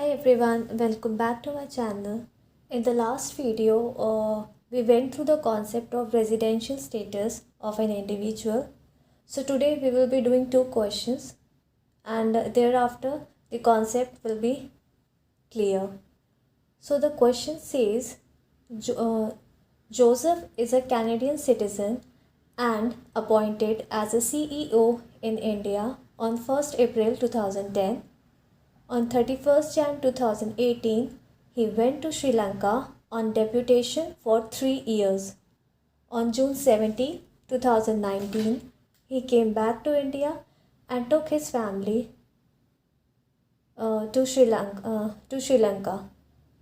Hi everyone, welcome back to my channel. In the last video, we went through the concept of residential status of an individual. So today we will be doing two questions and thereafter the concept will be clear. So the question says, Joseph is a Canadian citizen and appointed as a CEO in India on 1st April 2010. On 31st Jan 2018, he went to Sri Lanka on deputation for 3 years. On June 17, 2019, he came back to India and took his family to Sri Lanka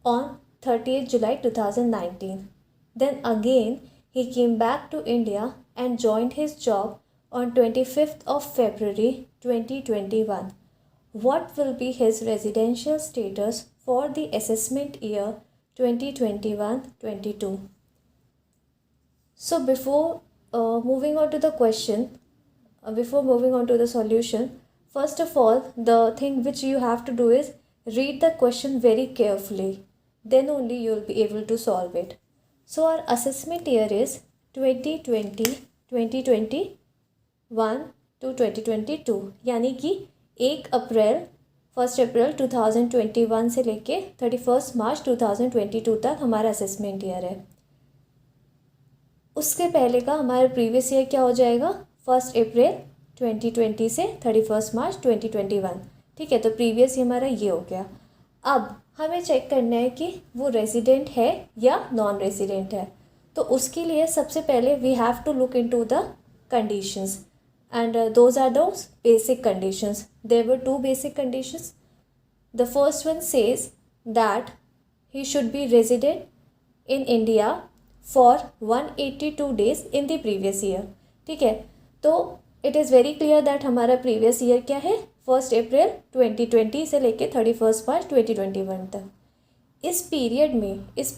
on 30th July 2019. Then again, he came back to India and joined his job on 25th of February 2021. What will be his residential status for the assessment year 2021-22? So before moving on to the question, before moving on to the solution, first of all, the thing which you have to do is read the question very carefully. Then only you will be able to solve it. So our assessment year is 2020, 2021 to 2022, यानी कि 1 अप्रैल 2021 से लेके 31 मार्च 2022 तक हमारा assessment year है. उसके पहले का हमारा प्रीवियस ईयर क्या हो जाएगा? 1 अप्रैल 2020 से 31 मार्च 2021. ठीक है, तो प्रीवियस ईयर हमारा ये हो गया. अब हमें चेक करना है कि वो रेजिडेंट है या नॉन रेजिडेंट है. तो उसके लिए सबसे पहले we have to look into the conditions. And those are those basic conditions. There were two basic conditions. The first one says that he should be resident in India for 182 days in the previous year. ठीक है, तो it is very clear that हमारा previous year क्या है? 1 अप्रैल 2020 से लेके 31 मार्च 2021 तक. इस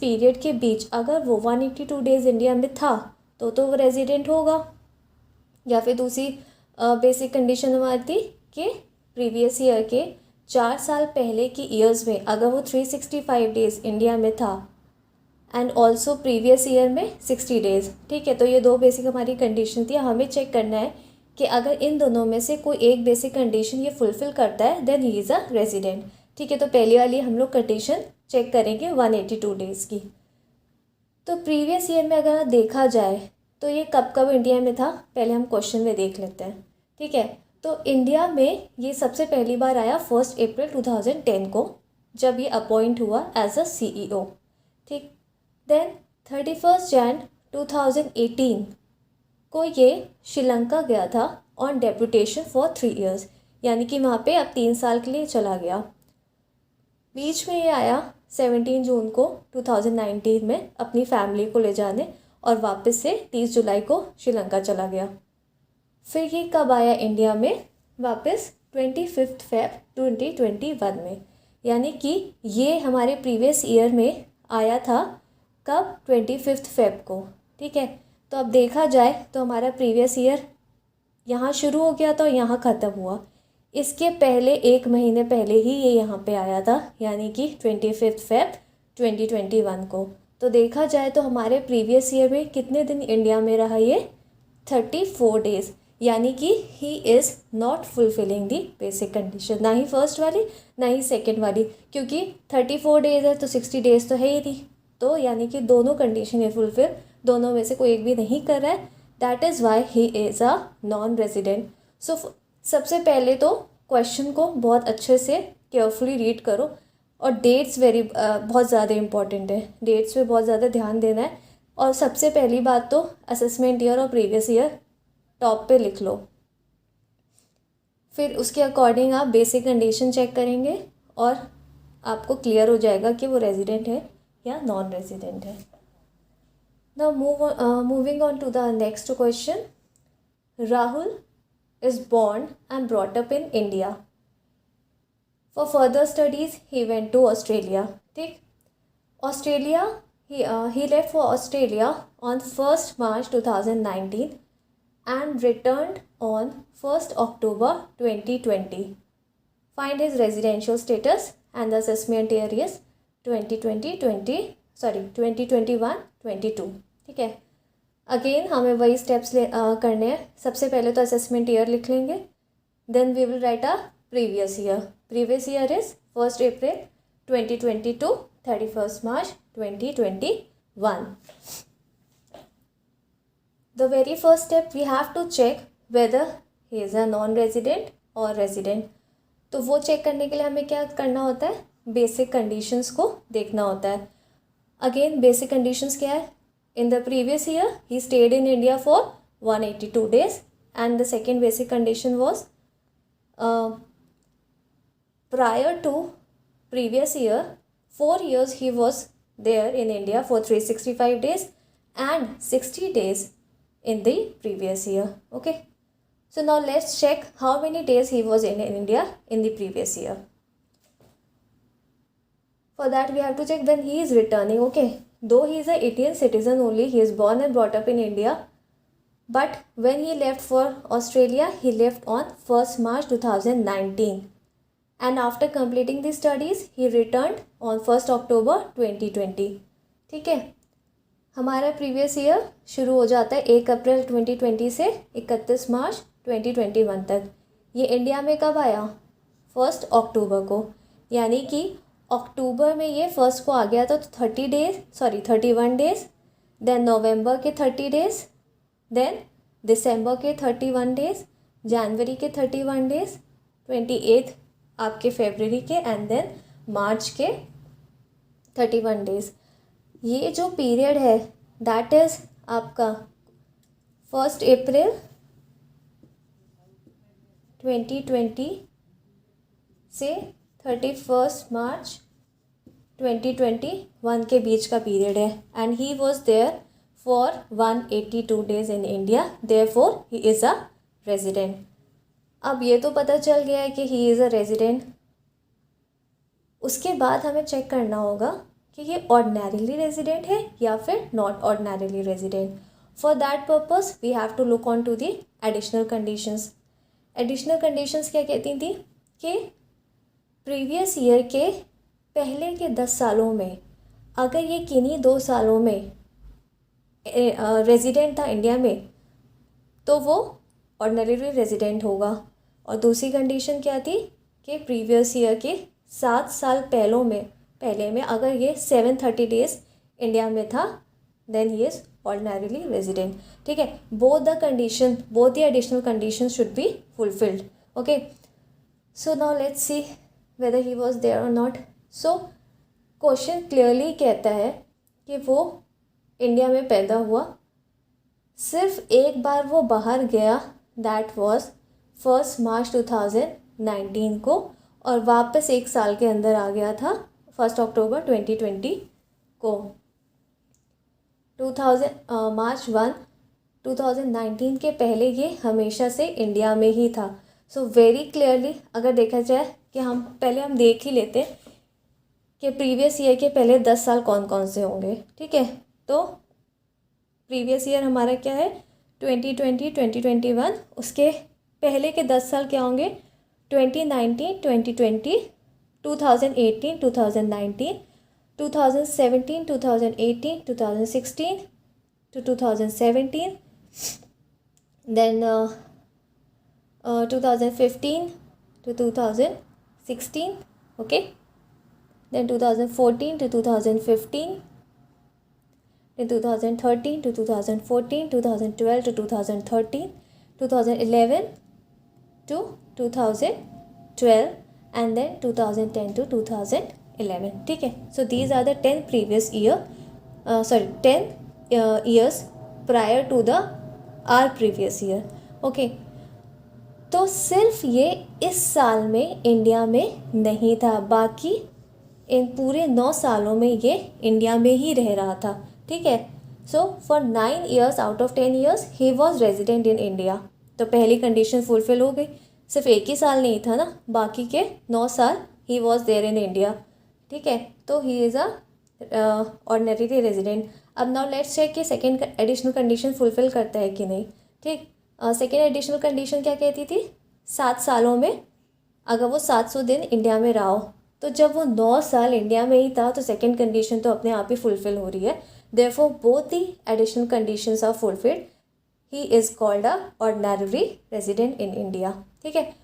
पीरियड के बीच अगर वो 182 डेज इंडिया में था तो वो रेजिडेंट होगा. या फिर दूसरी बेसिक कंडीशन हमारी थी कि प्रीवियस ईयर के 4 साल पहले की ईयर्स में अगर वो 365 डेज़ इंडिया में था एंड ऑल्सो प्रीवियस ईयर में 60 डेज़. ठीक है, तो ये दो बेसिक हमारी कंडीशन थी. हमें चेक करना है कि अगर इन दोनों में से कोई एक बेसिक कंडीशन ये फुलफ़िल करता है then he is a resident. ठीक है, तो पहली वाली हम लोग कंडीशन चेक करेंगे 182 डेज़ की. तो प्रीवियस ईयर में अगर देखा जाए तो ये कब इंडिया में था, पहले हम क्वेश्चन में देख लेते हैं. ठीक है, तो इंडिया में ये सबसे पहली बार आया 1 अप्रैल 2010 को, जब ये अपॉइंट हुआ एज अ CEO. ठीक, देन 31 जैन 2018 को ये श्रीलंका गया था ऑन डेपुटेशन फॉर 3 इयर्स, यानी कि वहाँ पे अब 3 साल के लिए चला गया. बीच में ये आया 17 जून को 2019 में अपनी फैमिली को ले जाने और वापस से 30 जुलाई को श्रीलंका चला गया. फिर ये कब आया इंडिया में? वापस 25 फेब 2021 में, यानी कि ये हमारे प्रीवियस ईयर में आया था कब? 25 फेब को. ठीक है, तो अब देखा जाए तो हमारा प्रीवियस ईयर यहाँ शुरू हो गया था और यहाँ ख़त्म हुआ. इसके पहले 1 महीने पहले ही ये यहाँ पे आया था, यानी कि 25 फेब 2021 को. तो देखा जाए तो हमारे प्रीवियस ईयर में कितने दिन इंडिया में रहा ये? 34 डेज़, यानी कि he is not fulfilling the basic condition. ना ही फर्स्ट वाली ना ही सेकंड वाली, क्योंकि 34 डेज़ है तो 60 डेज़ तो है ही नहीं. तो यानी कि दोनों कंडीशन ये फुलफिल, दोनों में से कोई एक भी नहीं कर रहा है. That is why he is a non resident. So सबसे पहले तो क्वेश्चन को बहुत अच्छे से केयरफुली रीड करो और डेट्स बहुत ज़्यादा इंपॉर्टेंट है. डेट्स पे बहुत ज़्यादा ध्यान देना है. और सबसे पहली बात तो असेसमेंट ईयर और प्रीवियस ईयर टॉप पे लिख लो. फिर उसके अकॉर्डिंग आप बेसिक कंडीशन चेक करेंगे और आपको क्लियर हो जाएगा कि वो रेजिडेंट है या नॉन रेजिडेंट है. Now moving on to the next question. Rahul is born and brought up in India. For further studies, he went to Australia. ठीक, Australia, he left for Australia on 1st March 2019 and returned on 1st October 2020. Find his residential status and the assessment year is 2021-22, ठीक है। Again हमें वही steps करने हैं। सबसे पहले तो असेसमेंट ईयर लिख लेंगे, then we will write a previous year. Previous year is 1 April 2022, 31 March 2021. The very first step we have to check whether he is a non-resident or resident. तो वो चेक करने के लिए हमें क्या करना होता है, बेसिक कंडीशंस को देखना होता है। अगेन बेसिक कंडीशंस क्या है, in the previous year he stayed in India for 182 days and the second basic condition was prior to previous year 4 years he was there in India for 365 days and 60 days in the previous year. Okay, so now let's check how many days he was in India in the previous year. For that we have to check when he is returning. Okay, though he is a Indian citizen only, he is born and brought up in India, but when he left for Australia, he left on 1st March 2019 and after completing the studies he returned on 1st October 2020. ठीक है, हमारा previous year शुरू हो जाता है 1 अप्रैल 2020 से 31 मार्च 2021 तक। ये इंडिया में कब आया, 1 अक्टूबर को, यानी कि अक्टूबर में ये 1 को आ गया था, तो 31 डेज, देन नवंबर के 30 डेज, देन दिसंबर के 31 डेज, जनवरी के 31 डेज, 28 आपके फरवरी के, एंड देन मार्च के 31 डेज। ये जो पीरियड है दैट इज़ आपका 1 अप्रैल 2020 से 31 मार्च 2021 के बीच का पीरियड है, and he was there for 182 days in India, therefore he is a resident. अब ये तो पता चल गया है कि ही इज़ अ रेजिडेंट। उसके बाद हमें चेक करना होगा कि ये ऑर्डिनरीली रेजिडेंट है या फिर not ordinarily resident. For that purpose we have to look on to the additional conditions. Additional conditions क्या कहती थी कि प्रीवियस ईयर के पहले के 10 सालों में अगर ये किन्हीं 2 सालों में रेजिडेंट था इंडिया में, तो वो ऑर्डिनरीली रेजिडेंट होगा। और दूसरी कंडीशन क्या थी कि प्रीवियस ईयर के 7 साल पहले में अगर ये 730 days इंडिया में था, then he is ordinarily resident. ठीक है, both the additional condition should be fulfilled. Okay, so now let's see whether he was there or not. So question clearly कहता है कि वो इंडिया में पैदा हुआ, सिर्फ एक बार वो बाहर गया, दैट वॉज 1 मार्च 2019 को, और वापस 1 साल के अंदर आ गया था 1 अक्टूबर 2020 को। मार्च 1 2019 के पहले ये हमेशा से इंडिया में ही था। सो वेरी क्लियरली अगर देखा जाए कि हम देख ही लेते कि प्रीवियस ईयर के पहले 10 साल कौन कौन से होंगे। ठीक है, तो प्रीवियस ईयर हमारा क्या है, 2020 2021। उसके पहले के 10 साल क्या होंगे, 2019 2020, 2018 2019, 2017 2018, 2016 to 2017, then 2015 to 2016, okay, then 2014 to 2015, then 2013 to 2014, 2012 to 2013, 2011 to 2012, and then 2010 to 2011. ठीक है, so these are the 10 previous year 10 years prior to the our previous year. okay, तो सिर्फ ये इस साल में इंडिया में नहीं था, बाकी इन पूरे 9 सालों में ये इंडिया में ही रह रहा था। ठीक है, so for 9 years out of 10 years he was resident in India. तो पहली कंडीशन फुलफिल हो गई, सिर्फ एक ही साल नहीं था ना, बाकी के 9 साल he was there in India. ठीक है, तो he is a ordinary resident. अब नाउ लेट्स चेक कि सेकेंड एडिशनल कंडीशन फुलफिल करता है कि नहीं। ठीक, सेकेंड एडिशनल कंडीशन क्या कहती थी, 7 सालों में अगर वो 700 दिन इंडिया में रहा हो, तो जब वो 9 साल इंडिया में ही था तो सेकेंड कंडीशन तो अपने आप ही फुलफिल हो रही है। Therefore both the additional conditions are fulfilled, he is called a ordinary resident in India. ठीक है,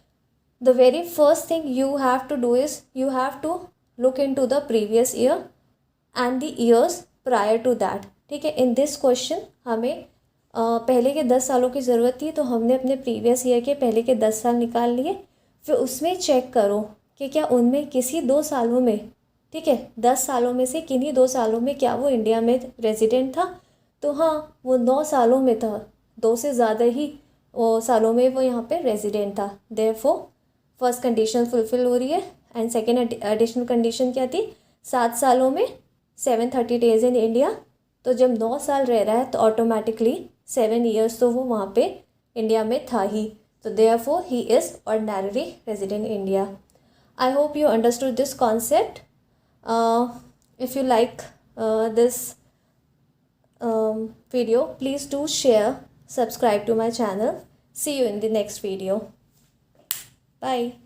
the very first thing you have to do is you have to look in to the previous year and the years prior to that. ठीक है, in this question हमें पहले के 10 सालों की ज़रूरत थी, तो हमने अपने प्रीवियस ईयर के पहले के 10 साल निकाल लिए। फिर उसमें चेक करो कि क्या उनमें किसी 2 सालों में, ठीक है, 10 सालों में से किन्हीं 2 सालों में क्या वो इंडिया में रेजिडेंट था। तो हाँ, वो 9 सालों में था, 2 से ज़्यादा ही सालों में वो यहाँ पे रेजिडेंट था। देयरफॉर फर्स्ट कंडीशन फुलफिल हो रही है। एंड सेकेंड एडिशनल कंडीशन क्या थी, 7 सालों में 730 डेज इन इंडिया। तो जब 9 साल रह रहा है तो ऑटोमेटिकली 7 ईयर्स तो वो वहाँ पे इंडिया में था ही। तो therefore he is ordinary resident India. I hope you understood this concept. If you like this video, please do share, subscribe to my channel. See you in the next video. Bye.